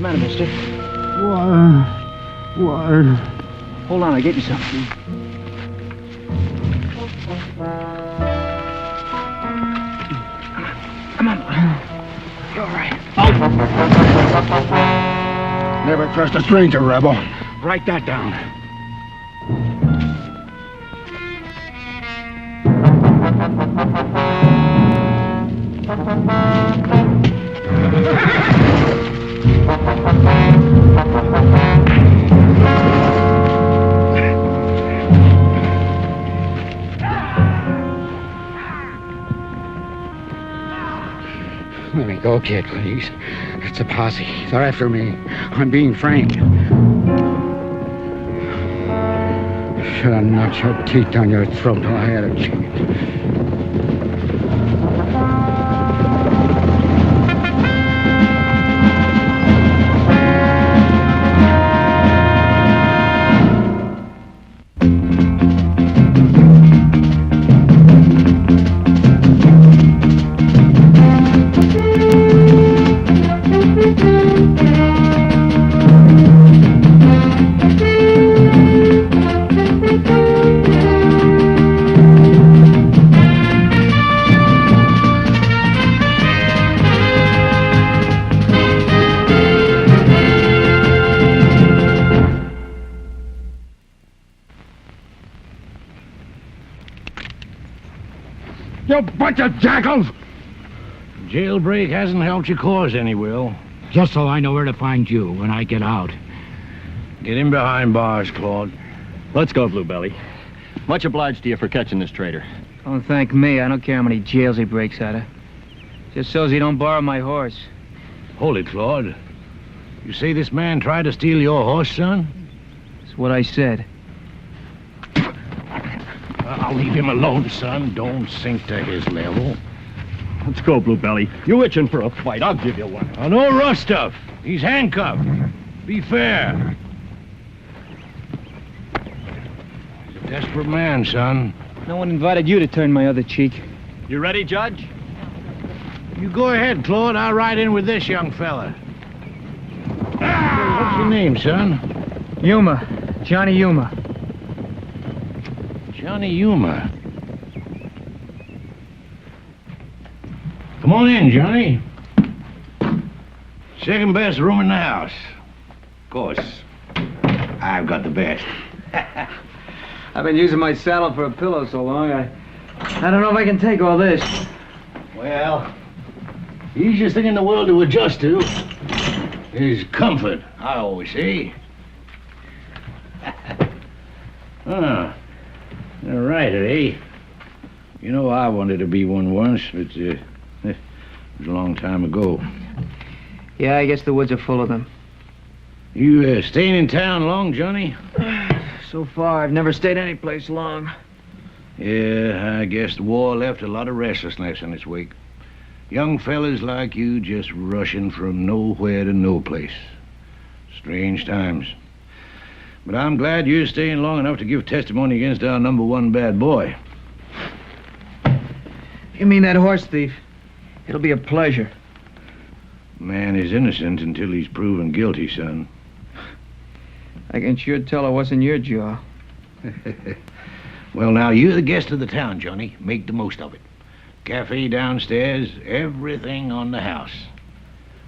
matter, mister? What? Hold on, I'll get you something. Come on. You're all right. Never trust a stranger, Rebel. Write that down. Let me go, kid, please. It's a posse. They're after me. I'm being framed. Should have knocked your teeth down your throat till I had a chance. You bunch of jackals! Jailbreak hasn't helped your cause any, Will. Just so I know where to find you when I get out. Get him behind bars, Claude. Let's go, Bluebelly. Much obliged to you for catching this traitor. Don't thank me. I don't care how many jails he breaks out of. Just so's he don't borrow my horse. Hold it, Claude. You say this man tried to steal your horse, son? That's what I said. I'll leave him alone, son. Don't sink to his level. Let's go, Bluebelly. You itching for a fight. I'll give you one. Oh, no rough stuff. He's handcuffed. Be fair. He's a desperate man, son. No one invited you to turn my other cheek. You ready, Judge? You go ahead, Claude. I'll ride in with this young fella. What's your name, son? Yuma. Johnny Yuma. Johnny Yuma. Come on in, Johnny. Second best room in the house. Of course, I've got the best. I've been using my saddle for a pillow so long, I don't know if I can take all this. Well, the easiest thing in the world to adjust to is comfort, I always say. Huh. All right, eh? You know, I wanted to be one once, but it was a long time ago. Yeah, I guess the woods are full of them. You staying in town long, Johnny? So far, I've never stayed any place long. Yeah, I guess the war left a lot of restlessness in its wake. Young fellas like you just rushing from nowhere to no place. Strange times. But I'm glad you're staying long enough to give testimony against our #1 bad boy. You mean that horse thief? It'll be a pleasure. Man is innocent until he's proven guilty, son. I can sure tell it wasn't your jaw. Well, now, you're the guest of the town, Johnny. Make the most of it. Cafe downstairs, everything on the house.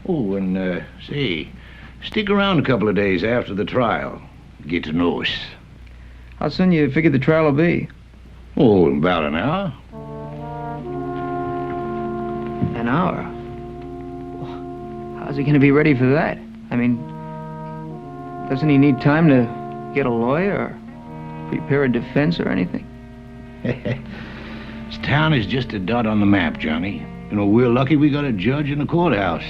Oh, and, say, stick around a couple of days after the trial. Get to know us. How soon you figure the trial will be? Oh, in about an hour. An hour? How's he going to be ready for that? I mean, doesn't he need time to get a lawyer or prepare a defense or anything? This town is just a dot on the map, Johnny. You know, we're lucky we got a judge in the courthouse.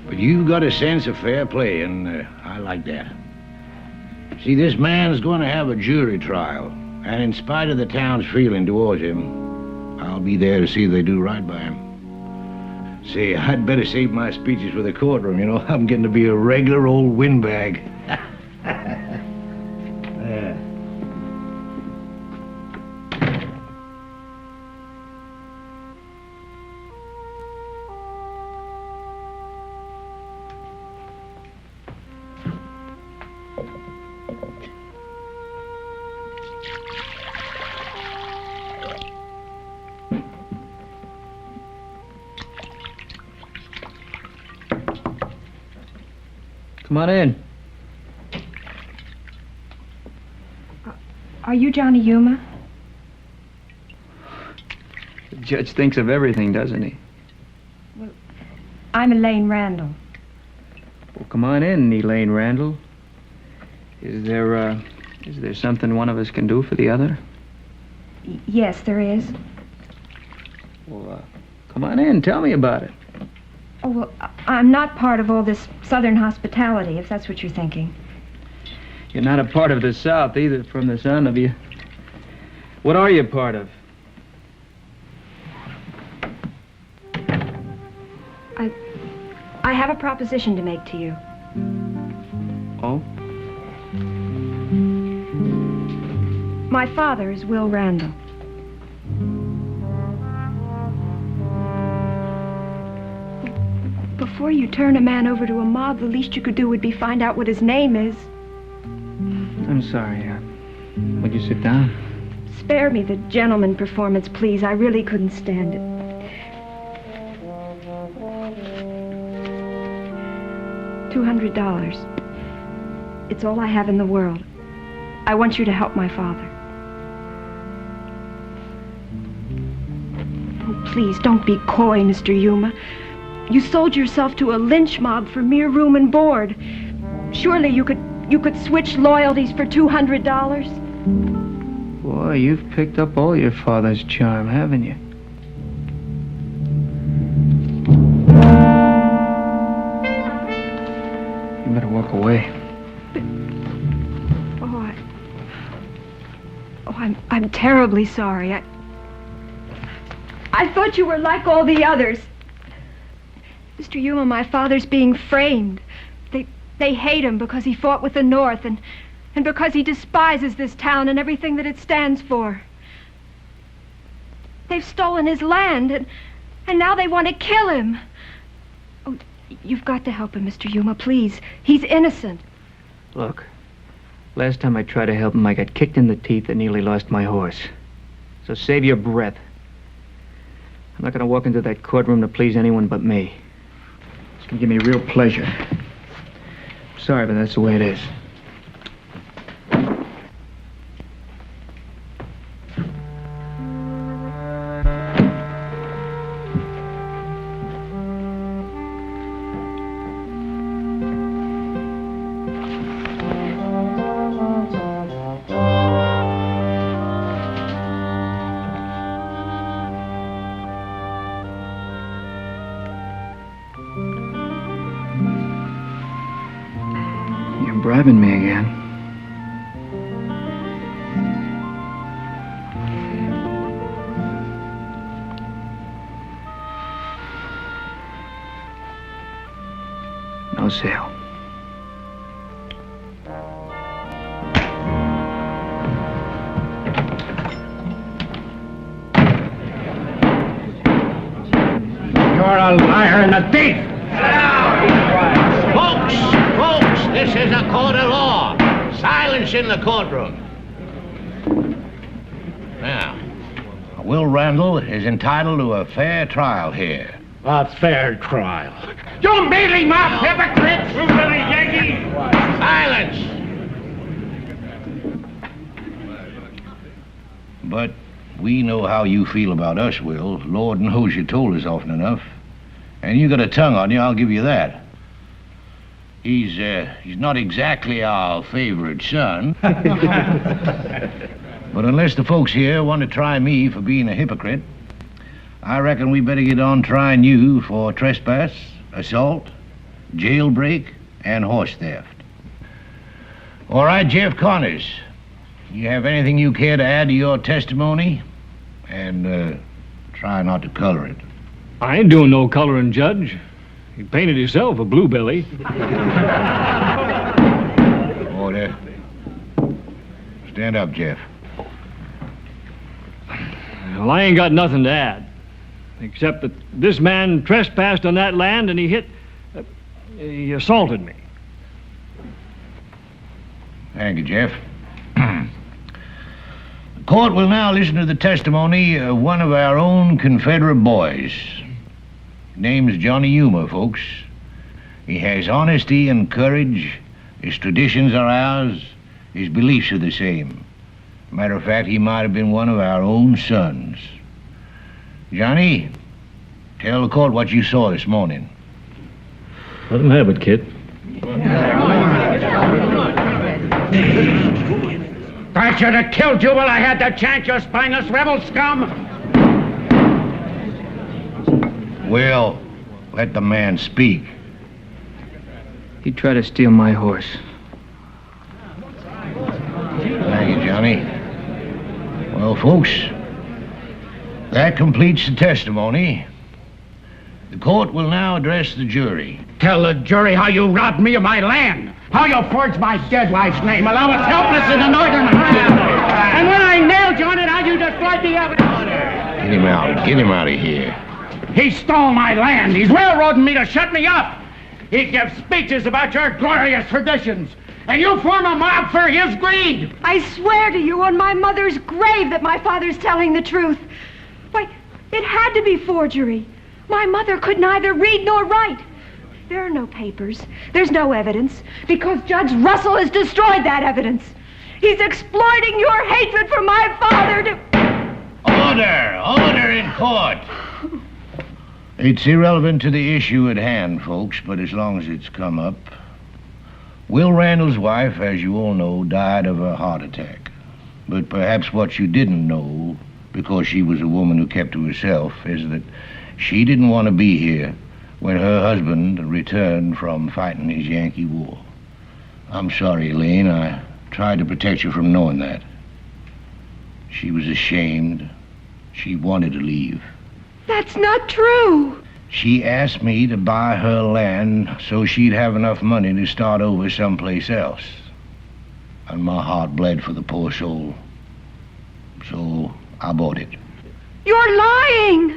But you've got a sense of fair play, and I like that. See, this man's going to have a jury trial, and in spite of the town's feeling towards him, I'll be there to see they do right by him. Say, I'd better save my speeches for the courtroom, you know. I'm getting to be a regular old windbag. Come on in. Are you Johnny Yuma? The judge thinks of everything, doesn't he? I'm Elaine Randall. Well, come on in, Elaine Randall. Is there something one of us can do for the other? Yes, there is. Well, come on in. Tell me about it. Oh, well, I'm not part of all this Southern hospitality, if that's what you're thinking. You're not a part of the South either, from the sound of you. What are you part of? I have a proposition to make to you. Oh? My father is Will Randall. Before you turn a man over to a mob, the least you could do would be find out what his name is. I'm sorry. Would you sit down? Spare me the gentleman performance, please. I really couldn't stand it. $200. It's all I have in the world. I want you to help my father. Oh, please, don't be coy, Mr. Yuma. You sold yourself to a lynch mob for mere room and board. Surely you could switch loyalties for $200? Boy, you've picked up all your father's charm, haven't you? You better walk away. I'm terribly sorry. I thought you were like all the others. Mr. Yuma, my father's being framed. They hate him because he fought with the North and because he despises this town and everything that it stands for. They've stolen his land and now they want to kill him. Oh, you've got to help him, Mr. Yuma, please. He's innocent. Look, last time I tried to help him, I got kicked in the teeth and nearly lost my horse. So save your breath. I'm not going to walk into that courtroom to please anyone but me. It's going to give me real pleasure. I'm sorry, but that's the way it is. Bribing me again. No sale. You're a liar and a thief! Folks, this is a court of law. Silence in the courtroom. Now, Will Randall is entitled to a fair trial here. A fair trial. You mealy mouth hypocrite! You little Yankee! Silence! But we know how you feel about us, Will. Lord knows you told us often enough. And you got a tongue on you, I'll give you that. He's not exactly our favorite son. But unless the folks here want to try me for being a hypocrite, I reckon we better get on trying you for trespass, assault, jailbreak, and horse theft. All right, Jeff Connors, you have anything you care to add to your testimony? And try not to color it. I ain't doing no coloring, Judge. He painted himself a bluebelly. Order. Stand up, Jeff. Well, I ain't got nothing to add, except that this man trespassed on that land and he assaulted me. Thank you, Jeff. The court will now listen to the testimony of one of our own Confederate boys. Name's Johnny Yuma, folks. He has honesty and courage. His traditions are ours. His beliefs are the same. Matter of fact, he might have been one of our own sons. Johnny, tell the court what you saw this morning. Let him have it, kid. I should have killed you while I had the chance, you spineless rebel scum! Well, let the man speak. He tried to steal my horse. Thank you, Johnny. Well, folks, that completes the testimony. The court will now address the jury. Tell the jury how you robbed me of my land, how you forged my dead wife's name while I was helpless in the northern highlands, and when I nailed you on it, how you destroyed the evidence. Get him out. Get him out of here. He stole my land. He's railroading me to shut me up. He gives speeches about your glorious traditions, and you form a mob for his greed. I swear to you on my mother's grave that my father's telling the truth. Why, it had to be forgery. My mother could neither read nor write. There are no papers. There's no evidence, because Judge Russell has destroyed that evidence. He's exploiting your hatred for my father to... Order! Order in court! It's irrelevant to the issue at hand, folks, but as long as it's come up. Will Randall's wife, as you all know, died of a heart attack. But perhaps what you didn't know, because she was a woman who kept to herself, is that she didn't want to be here when her husband returned from fighting his Yankee war. I'm sorry, Elaine. I tried to protect you from knowing that. She was ashamed. She wanted to leave. That's not true. She asked me to buy her land so she'd have enough money to start over someplace else. And my heart bled for the poor soul. So I bought it. You're lying.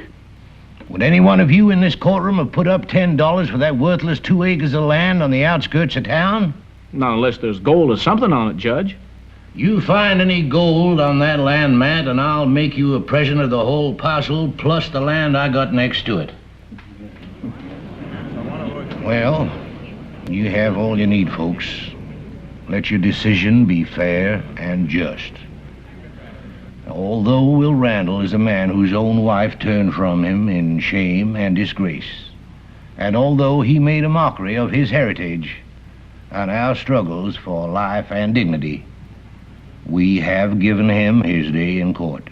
Would any one of you in this courtroom have put up $10 for that worthless 2 acres of land on the outskirts of town? Not unless there's gold or something on it, Judge. You find any gold on that land, Matt, and I'll make you a present of the whole parcel plus the land I got next to it. Well, you have all you need, folks. Let your decision be fair and just. Although Will Randall is a man whose own wife turned from him in shame and disgrace, and although he made a mockery of his heritage and our struggles for life and dignity, we have given him his day in court.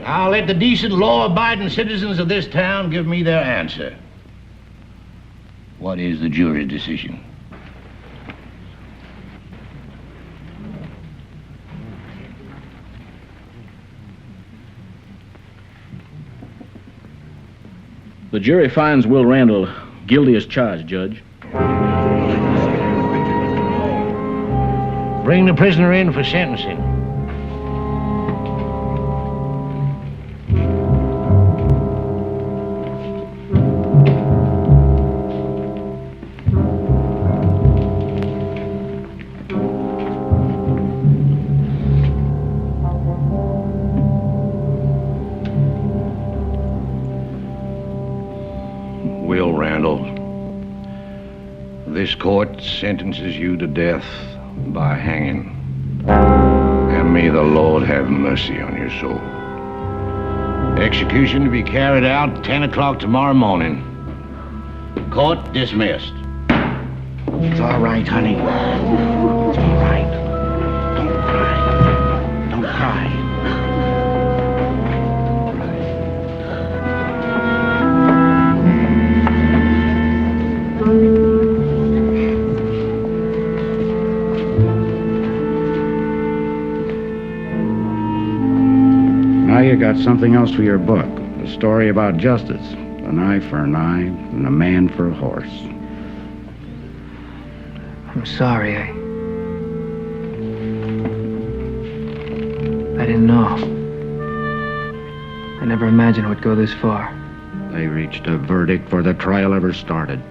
I'll let the decent, law-abiding citizens of this town give me their answer. What is the jury's decision? The jury finds Will Randall guilty as charged, Judge. Bring the prisoner in for sentencing. Will Randall, this court sentences you to death by hanging. And may the Lord have mercy on your soul. Execution to be carried out 10 o'clock tomorrow morning. Court dismissed. It's all right, honey. It's all right. Don't cry. Don't cry. Now you got something else for your book. A story about justice. An eye for an eye and a man for a horse. I'm sorry. I didn't know. I never imagined it would go this far. They reached a verdict before the trial ever started.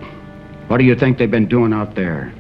What do you think they've been doing out there?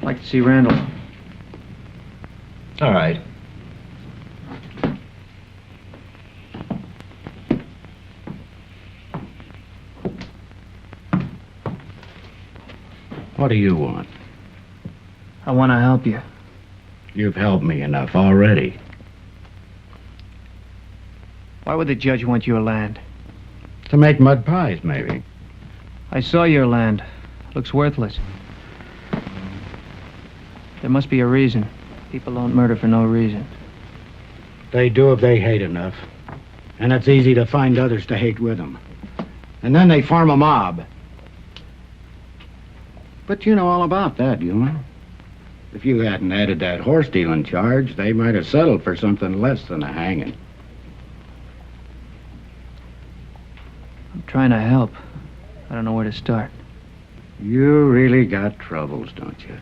like to see Randall. All right. What do you want? I want to help you. You've helped me enough already. Why would the judge want your land? To make mud pies, maybe. I saw your land. Looks worthless. There must be a reason. People don't murder for no reason. They do if they hate enough. And it's easy to find others to hate with them. And then they form a mob. But you know all about that, Yuma. If you hadn't added that horse stealing charge, they might have settled for something less than a hanging. I'm trying to help. I don't know where to start. You really got troubles, don't you?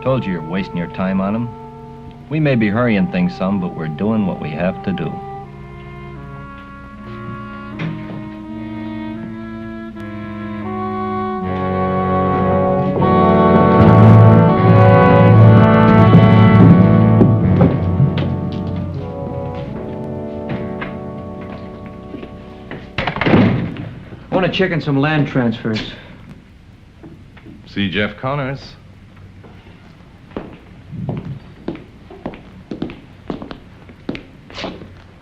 Told you you're wasting your time on them. We may be hurrying things some, but we're doing what we have to do. I want to check in some land transfers. See Jeff Connors.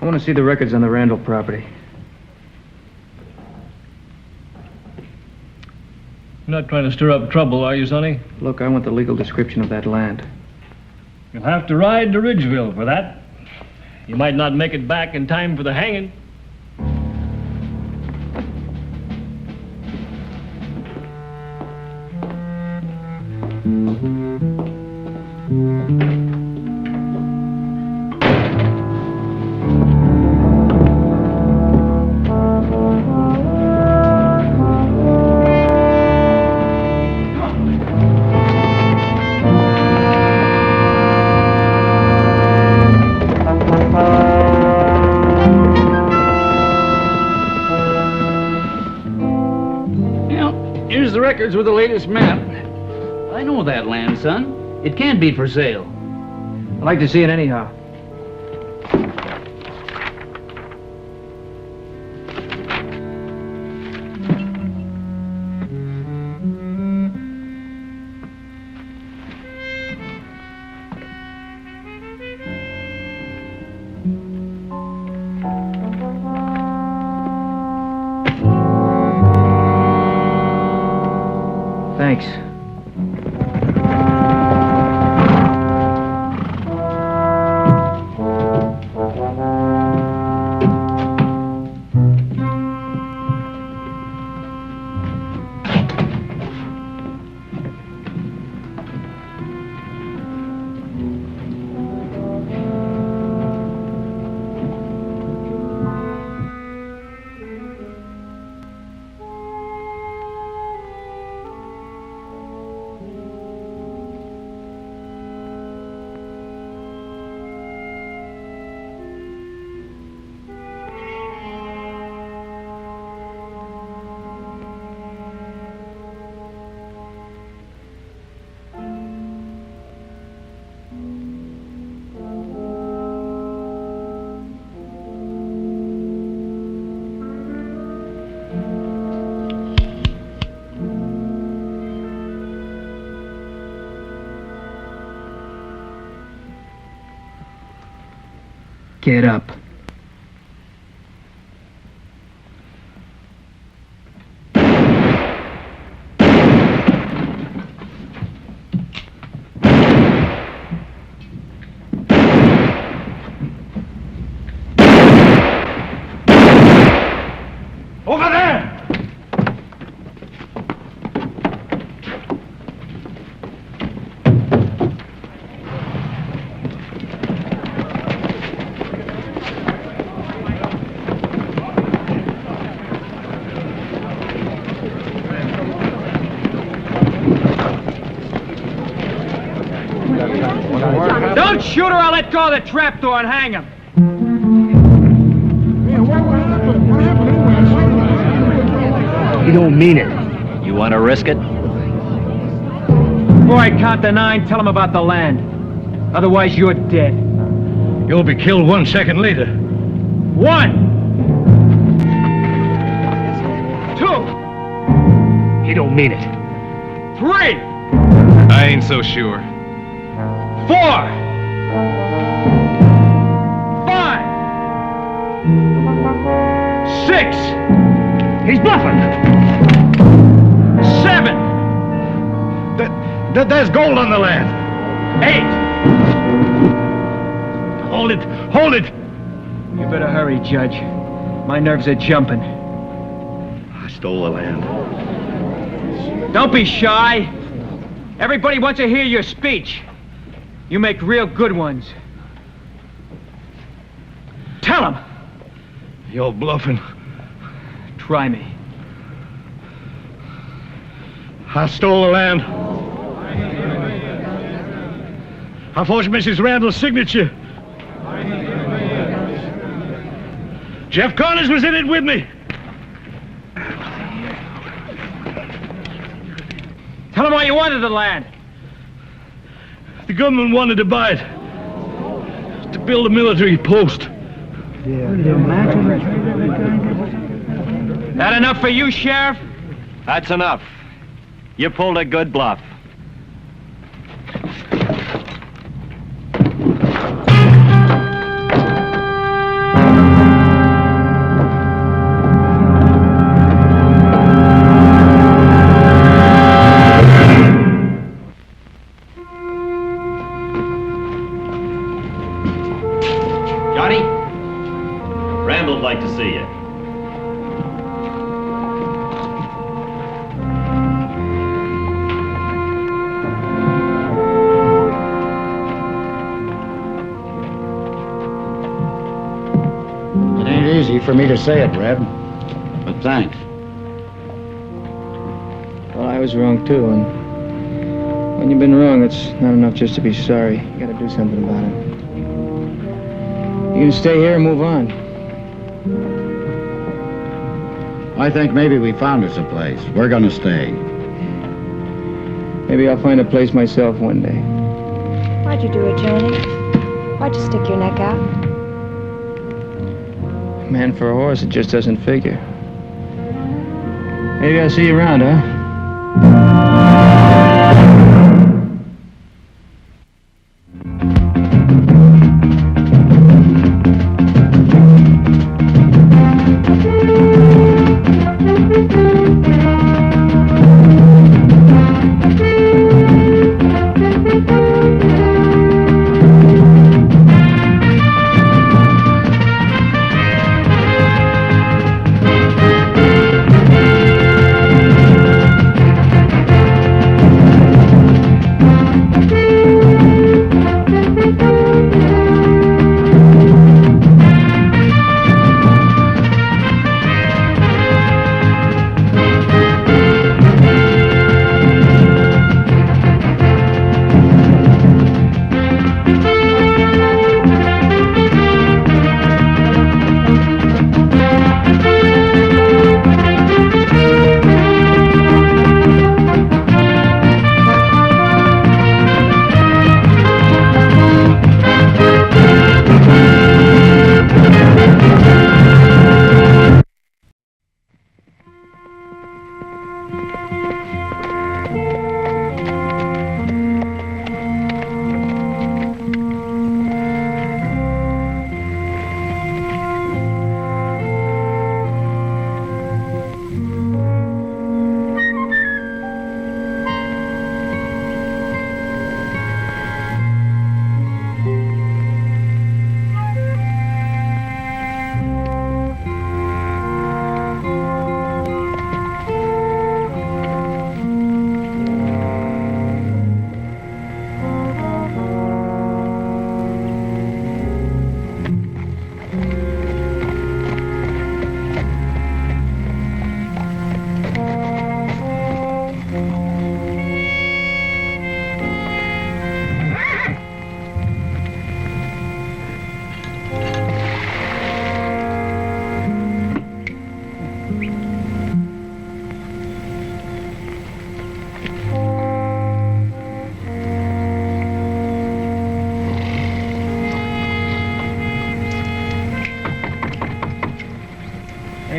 I want to see the records on the Randall property. You're not trying to stir up trouble, are you, Sonny? Look, I want the legal description of that land. You'll have to ride to Ridgeville for that. You might not make it back in time for the hanging. Here's the records with the latest map. I know that land, son. It can't be for sale. I'd like to see it anyhow. Thanks. Get up. Over there! Don't shoot her, I'll let go of the trapdoor and hang him. don't mean it. You want to risk it? Before I count to 9, tell him about the land. Otherwise, you're dead. You'll be killed 1 second later. 1. 2. You don't mean it. 3. I ain't so sure. 4. 5. 6. He's bluffing. 7. There's gold on the land. 8. Hold it! Hold it! You better hurry, Judge. My nerves are jumping. I stole the land. Don't be shy. Everybody wants to hear your speech. You make real good ones. Tell him. You're bluffing. Try me. I stole the land. I forged Mrs. Randall's signature. Jeff Connors was in it with me. Tell him why you wanted the land. The government wanted to buy it. To build a military post. That enough for you, Sheriff? That's enough. You pulled a good bluff. Johnny? Randall'd like to see you. It ain't easy for me to say it, Red. But thanks. Well, I was wrong, too, and when you've been wrong, it's not enough just to be sorry. You gotta do something about it. You can stay here and move on. I think maybe we found us a place. We're gonna stay. Maybe I'll find a place myself one day. Why'd you do it, Johnny? Why'd you stick your neck out? Man for a horse, it just doesn't figure. Maybe I'll see you around, huh?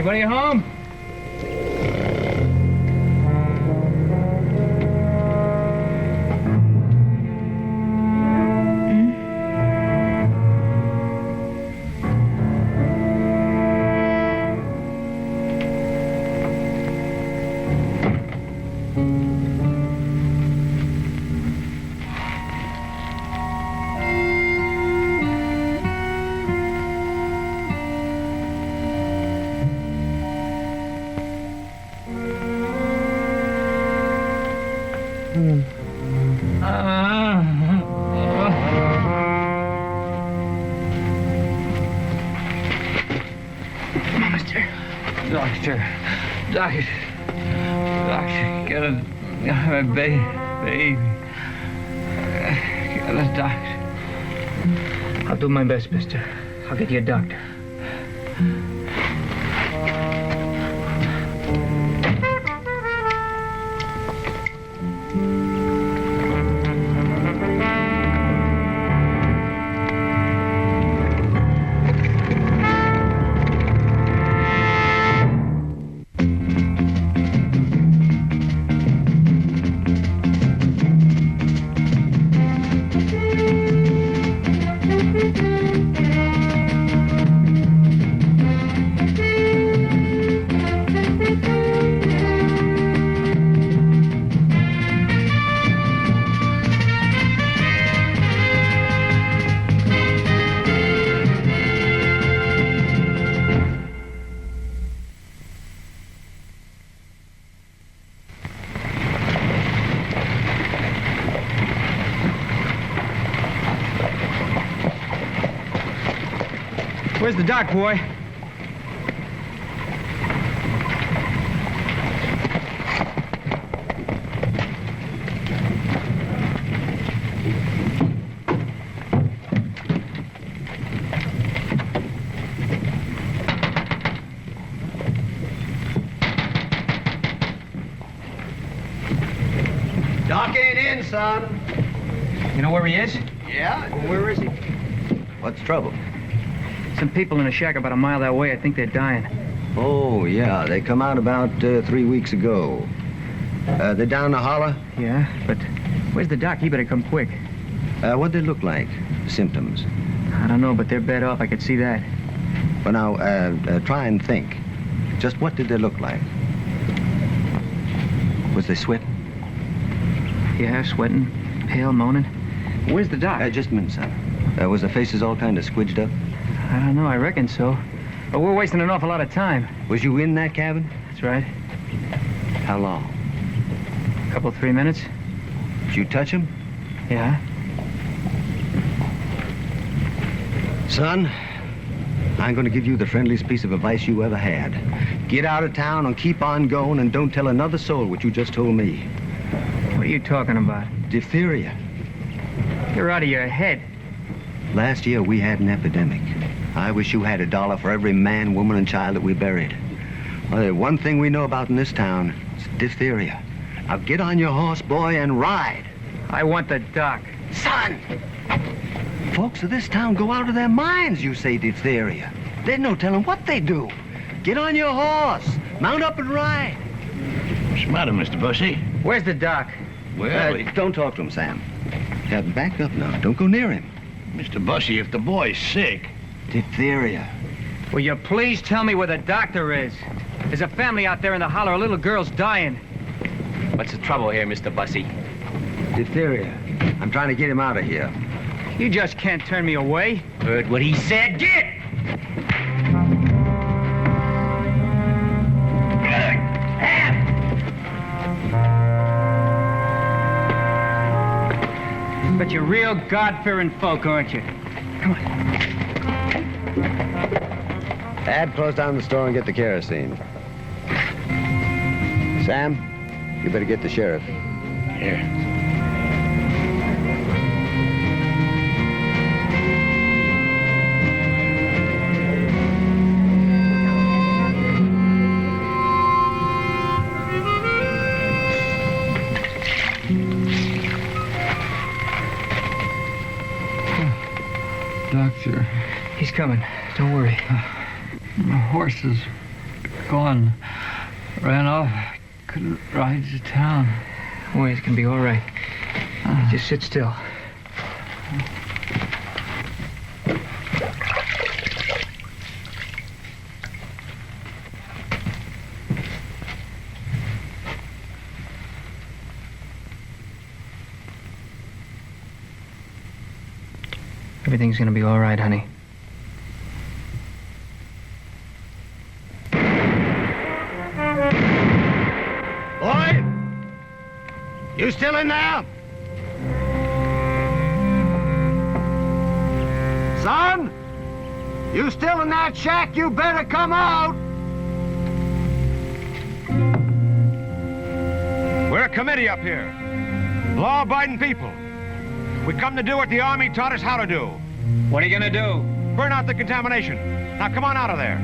Anybody home? Doctor, get a baby. Get a doctor. I'll do my best, mister. I'll get you a doctor. Where's the doc, boy? Doc ain't in, son. You know where he is? Yeah? Well, where is he? What's trouble? Some people in a shack about a mile that way. I think they're dying. Oh, yeah. They come out about 3 weeks ago. They're down the holler? Yeah, but where's the doc? He better come quick. What'd they look like? Symptoms? I don't know, but they're bed off. I could see that. Well, now, try and think. Just what did they look like? Was they sweating? Yeah, sweating, pale, moaning. Where's the doc? Just a minute, son. Was their faces all kind of squidged up? I don't know. I reckon so. But we're wasting an awful lot of time. Was you in that cabin? That's right. How long? A couple, 3 minutes. Did you touch him? Yeah. Son, I'm going to give you the friendliest piece of advice you ever had. Get out of town and keep on going and don't tell another soul what you just told me. What are you talking about? Diphtheria. You're out of your head. Last year, we had an epidemic. I wish you had $1 for every man, woman, and child that we buried. Well, there's one thing we know about in this town. It's diphtheria. Now get on your horse, boy, and ride. I want the doc. Son! Folks of this town go out of their minds, you say diphtheria. There's no telling what they do. Get on your horse. Mount up and ride. What's the matter, Mr. Bussy? Where's the doc? Well, don't talk to him, Sam. Back up now. Don't go near him. Mr. Bussy, if the boy's sick... Diphtheria. Will you please tell me where the doctor is? There's a family out there in the holler. A little girl's dying. What's the trouble here, Mr. Bussy? Diphtheria. I'm trying to get him out of here. You just can't turn me away. Heard what he said. Get! But you're real God-fearing folk, aren't you? Come on. Ad, close down the store and get the kerosene. Sam, you better get the sheriff. Here. Doctor. He's coming. Don't worry. My horse is gone. Ran off. Couldn't ride to town. Oh, it's gonna be all right. Just sit still. Everything's gonna be all right, honey. Boy! You still in there? Son? You still in that shack? You better come out! We're a committee up here. Law-abiding people. We come to do what the Army taught us how to do. What are you gonna do? Burn out the contamination. Now come on out of there.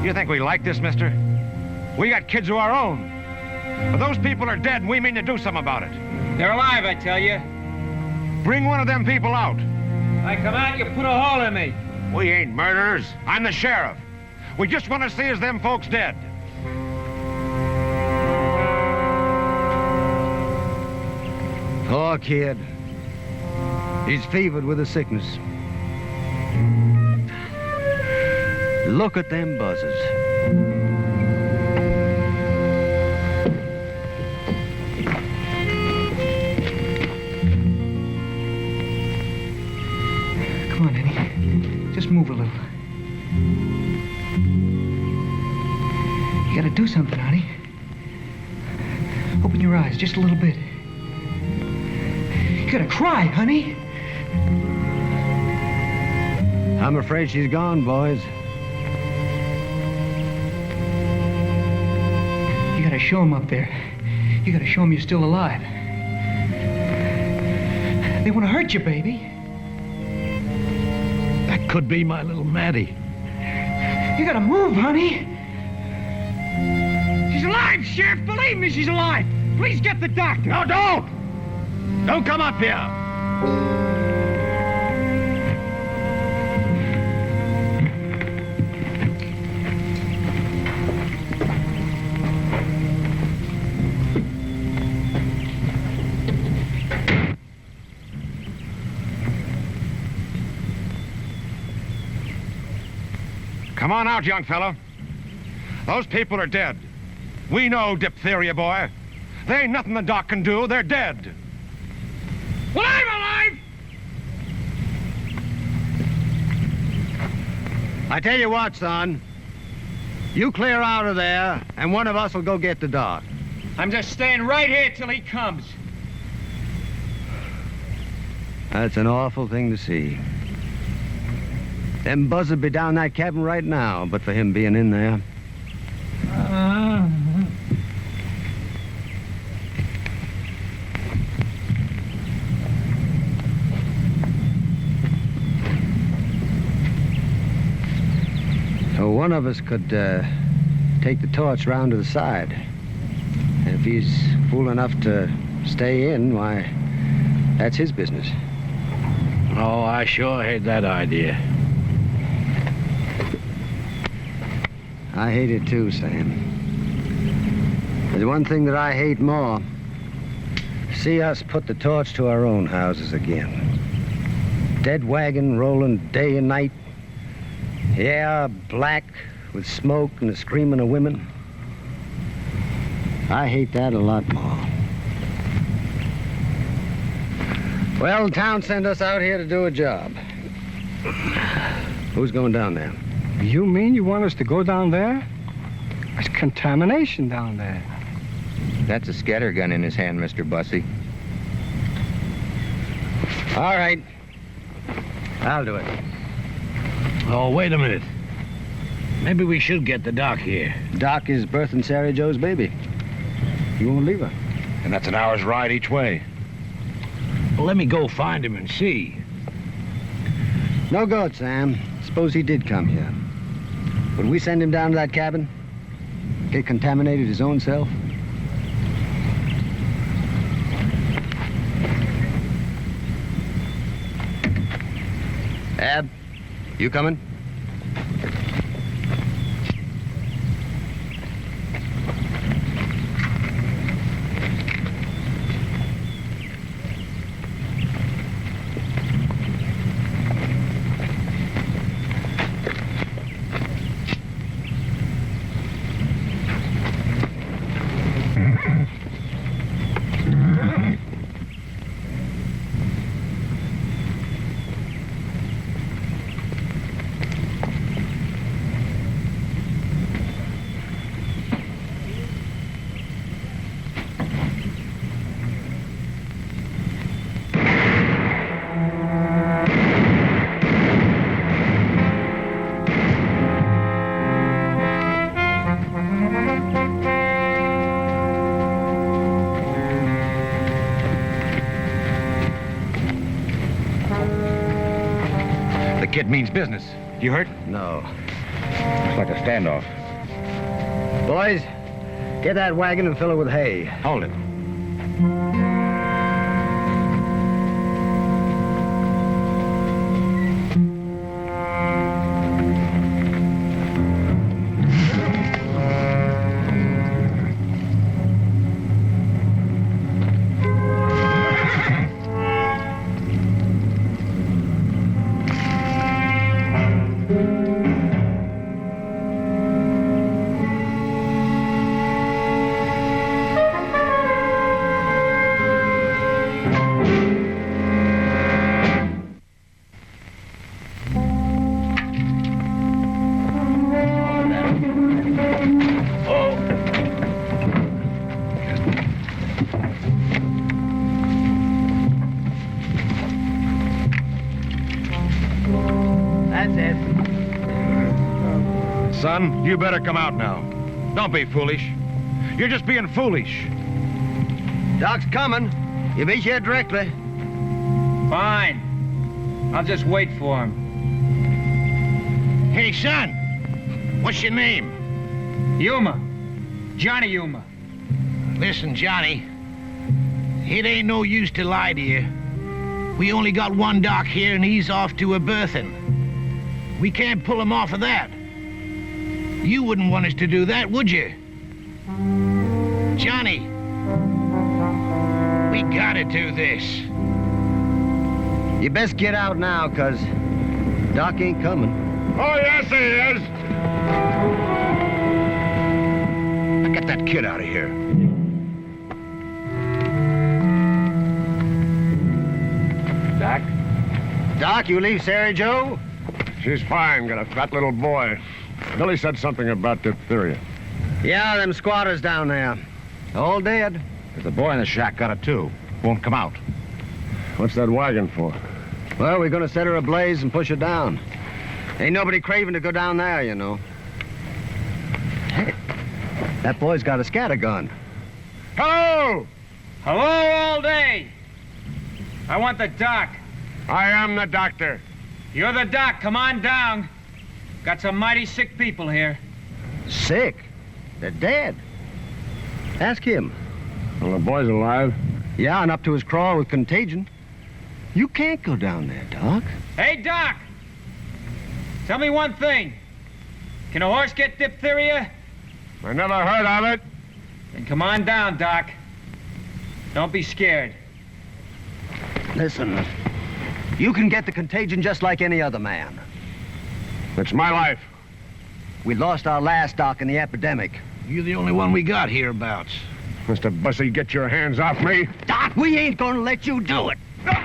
You think we like this, mister? We got kids of our own. But those people are dead, and we mean to do something about it. They're alive, I tell you. Bring one of them people out. I come out, you put a hole in me. We ain't murderers. I'm the sheriff. We just want to see is them folks dead. Poor kid. He's fevered with a sickness. Look at them buzzers. Come on, Eddie. Just move a little. You gotta do something, honey. Open your eyes just a little bit. You gotta cry, honey. I'm afraid she's gone, boys. You gotta show him up there. You gotta show him you're still alive. They want to hurt you, baby. That could be my little Maddie. You gotta move, honey. She's alive, Sheriff. Believe me, she's alive. Please get the doctor. No, don't! Don't come up here. Come on out, young fella. Those people are dead. We know diphtheria, boy. There ain't nothing the doc can do. They're dead. Well, I'm alive! I tell you what, son. You clear out of there, and one of us will go get the doc. I'm just staying right here till he comes. That's an awful thing to see. Them buzzers be down that cabin right now, but for him being in there. So one of us could take the torch round to the side. And if he's fool enough to stay in, why, that's his business. Oh, I sure hate that idea. I hate it too, Sam. There's one thing that I hate more. See us put the torch to our own houses again. Dead wagon rolling day and night. Yeah, black with smoke and the screaming of women. I hate that a lot more. Well, town sent us out here to do a job. Who's going down there? You mean you want us to go down there? There's contamination down there. That's a scattergun in his hand, Mr. Bussy. All right. I'll do it. Oh, wait a minute. Maybe we should get the doc here. Doc is birthing Sarah Joe's baby. He won't leave her. And that's an hour's ride each way. Well, let me go find him and see. No good, Sam. Suppose he did come here. Would we send him down to that cabin? Get contaminated his own self? Ab, you coming? kid means business. You hurt? No. Looks like a standoff. Boys, get that wagon and fill it with hay. Hold it. Son, you better come out now. Don't be foolish. You're just being foolish. Doc's coming. You'll be here directly. Fine. I'll just wait for him. Hey, son. What's your name? Yuma. Johnny Yuma. Listen, Johnny. It ain't no use to lie to you. We only got one doc here, and he's off to a berthing. We can't pull him off of that. You wouldn't want us to do that, would you? Johnny, we gotta do this. You best get out now, 'cause Doc ain't coming. Oh, yes, he is. Get that kid out of here. Doc? Doc, you leave Sarah Joe? She's fine. Got a fat little boy. Billy said something about diphtheria. Yeah, them squatters down there. All dead. The boy in the shack got it, too. Won't come out. What's that wagon for? Well, we're gonna set her ablaze and push her down. Ain't nobody craving to go down there, you know. Hey, that boy's got a scatter gun. Hello! Hello all day. I want the doc. I am the doctor. You're the doc. Come on down. Got some mighty sick people here. Sick? They're dead. Ask him. Well, the boy's alive. Yeah, and up to his craw with contagion. You can't go down there, Doc. Hey, Doc! Tell me one thing. Can a horse get diphtheria? I never heard of it. Then come on down, Doc. Don't be scared. Listen, you can get the contagion just like any other man. It's my life. We lost our last doc in the epidemic. You're the only one we got hereabouts. Mr. Bussy, get your hands off me. Doc, we ain't gonna let you do it. Come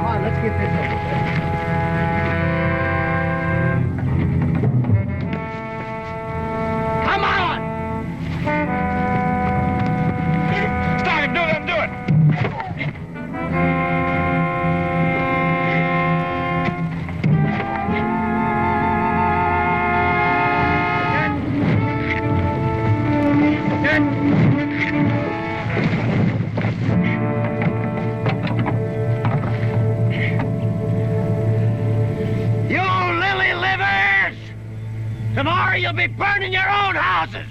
on, let's get this over with. Come on! Stop it, do it, do it. Tomorrow you'll be burning your own houses.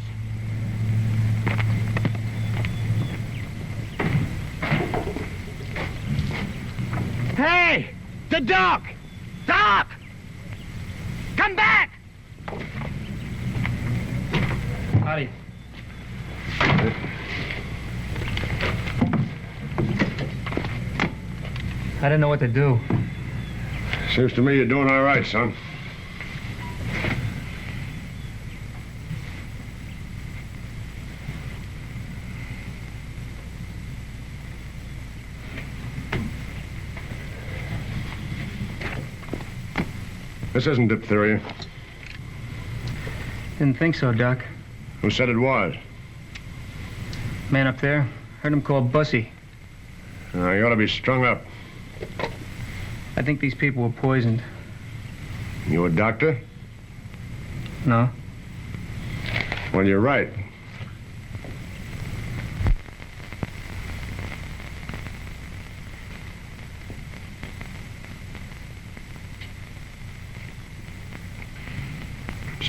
Hey, the doc! Doc! Come back! Howdy. I didn't know what to do. Seems to me you're doing all right, son. This isn't diphtheria. Didn't think so, Doc. Who said it was? Man up there. Heard him called Bussy. You ought to be strung up. I think these people were poisoned. You a doctor? No. Well, you're right.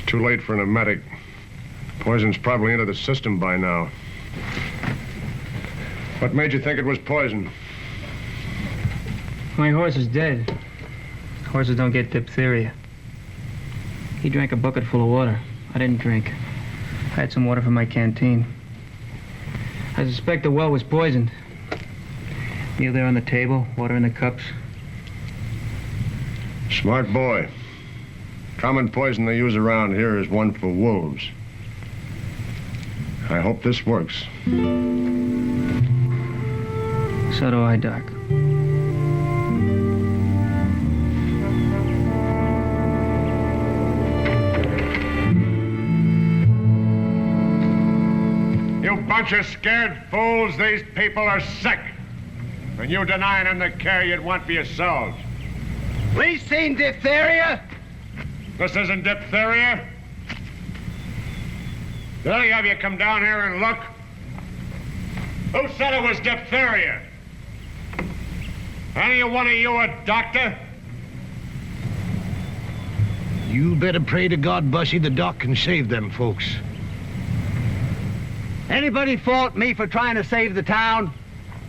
too late for an emetic. Poison's probably into the system by now. What made you think it was poison? My horse is dead. Horses don't get diphtheria. He drank a bucket full of water. I didn't drink. I had some water from my canteen. I suspect the well was poisoned. Meal there on the table, water in the cups. Smart boy. Common poison they use around here is one for wolves. I hope this works. So do I, Doc. You bunch of scared fools, these people are sick. When you denying them the care you'd want for yourselves. We seen diphtheria? This isn't diphtheria. Did any of you come down here and look? Who said it was diphtheria? Any one of you a doctor? You better pray to God, Bussy, the doc can save them folks. Anybody fault me for trying to save the town?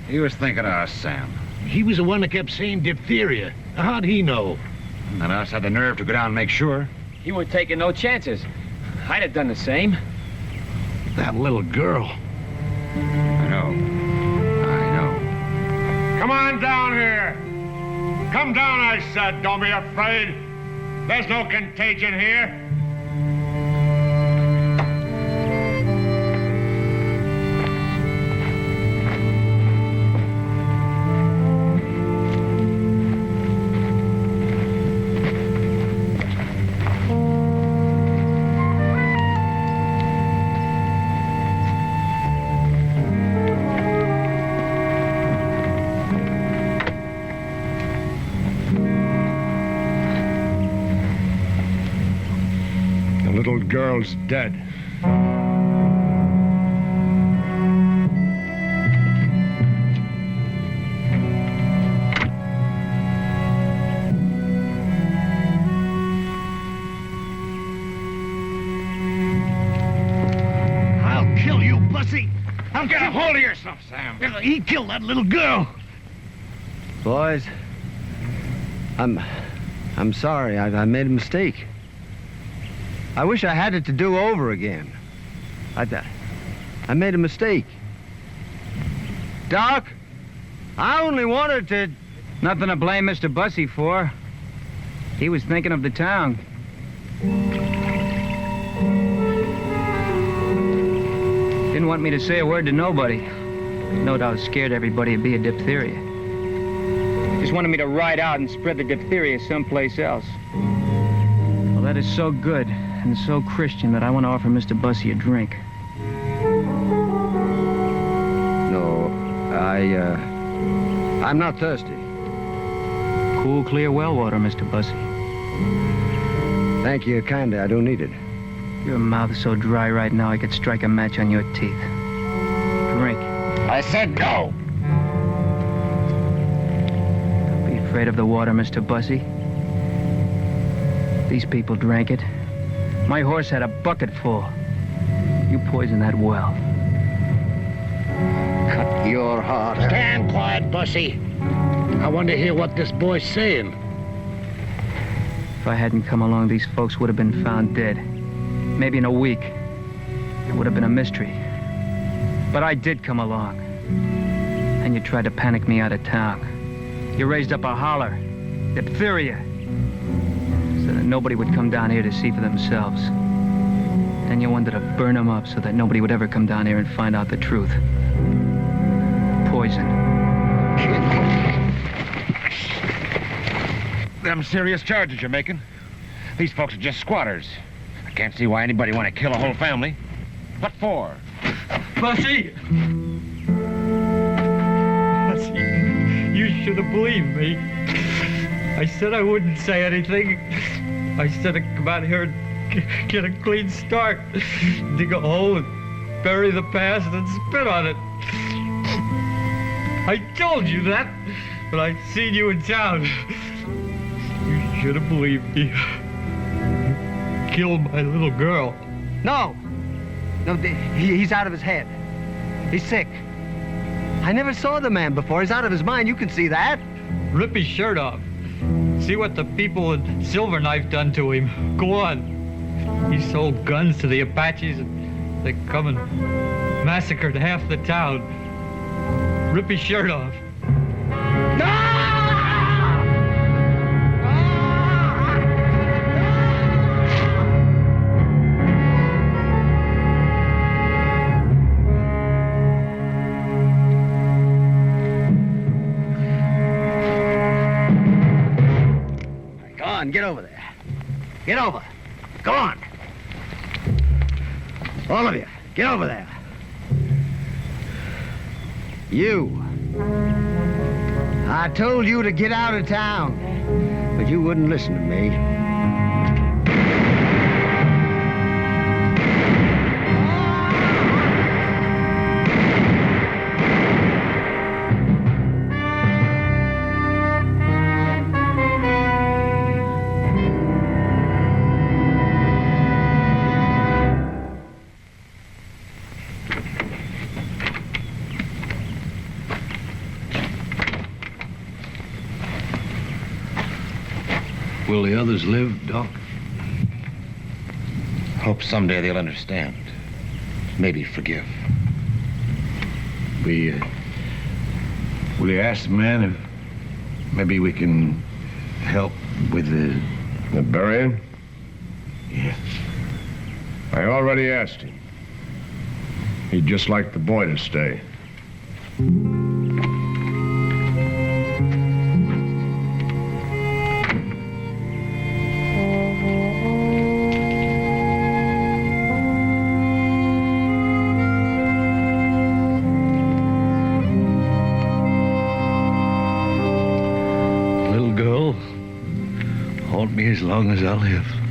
He was thinking of us, Sam. He was the one that kept saying diphtheria. How'd he know? None of us had the nerve to go down and make sure. He weren't taking no chances. I'd have done the same. That little girl. I know. Come on down here. Come down, I said. Don't be afraid. There's no contagion here. The little girl's dead. I'll kill you, Bussy. Get a hold of yourself, Sam. He killed that little girl. Boys, I'm sorry. I made a mistake. I wish I had it to do over again. I made a mistake. Doc, I only wanted to... Nothing to blame Mr. Bussy for. He was thinking of the town. Didn't want me to say a word to nobody. No doubt scared everybody it'd be a diphtheria. Just wanted me to ride out and spread the diphtheria someplace else. Well, that is so good and so Christian that I want to offer Mr. Bussy a drink. No, I'm not thirsty. Cool, clear well water, Mr. Bussy. Thank you kindly. I don't need it. Your mouth's so dry right now I could strike a match on your teeth. Drink. I said no. Don't be afraid of the water, Mr. Bussy. These people drank it. My horse had a bucket full. You poisoned that well. Cut your heart. Stand quiet, Bussy. I want to hear what this boy's saying. If I hadn't come along, these folks would have been found dead. Maybe in a week. It would have been a mystery. But I did come along. And you tried to panic me out of town. You raised up a holler. Diphtheria. So that nobody would come down here to see for themselves. Then you wanted to burn them up so that nobody would ever come down here and find out the truth. Poison. Them serious charges you're making. These folks are just squatters. I can't see why anybody want to kill a whole family. What for? Bussy! Bussy, you should have believed me. I said I wouldn't say anything. I said I'd come out here and get a clean start. Dig a hole and bury the past and spit on it. I told you that, but I seen you in town. You should have believed me. killed my little girl. No. No, he's out of his head. He's sick. I never saw the man before. He's out of his mind. You can see that. Rip his shirt off. See what the people in Silverknife done to him. Go on. He sold guns to the Apaches, and they come and massacred half the town. Rip his shirt off. Get over there. Get over. Go on. All of you, get over there. You. I told you to get out of town, but you wouldn't listen to me. Will the others live, Doc? Hope someday they'll understand. Maybe forgive. Will you ask the man if maybe we can help with the burying? Yeah. I already asked him. He'd just like the boy to stay. Little girl, haunt me as long as I live.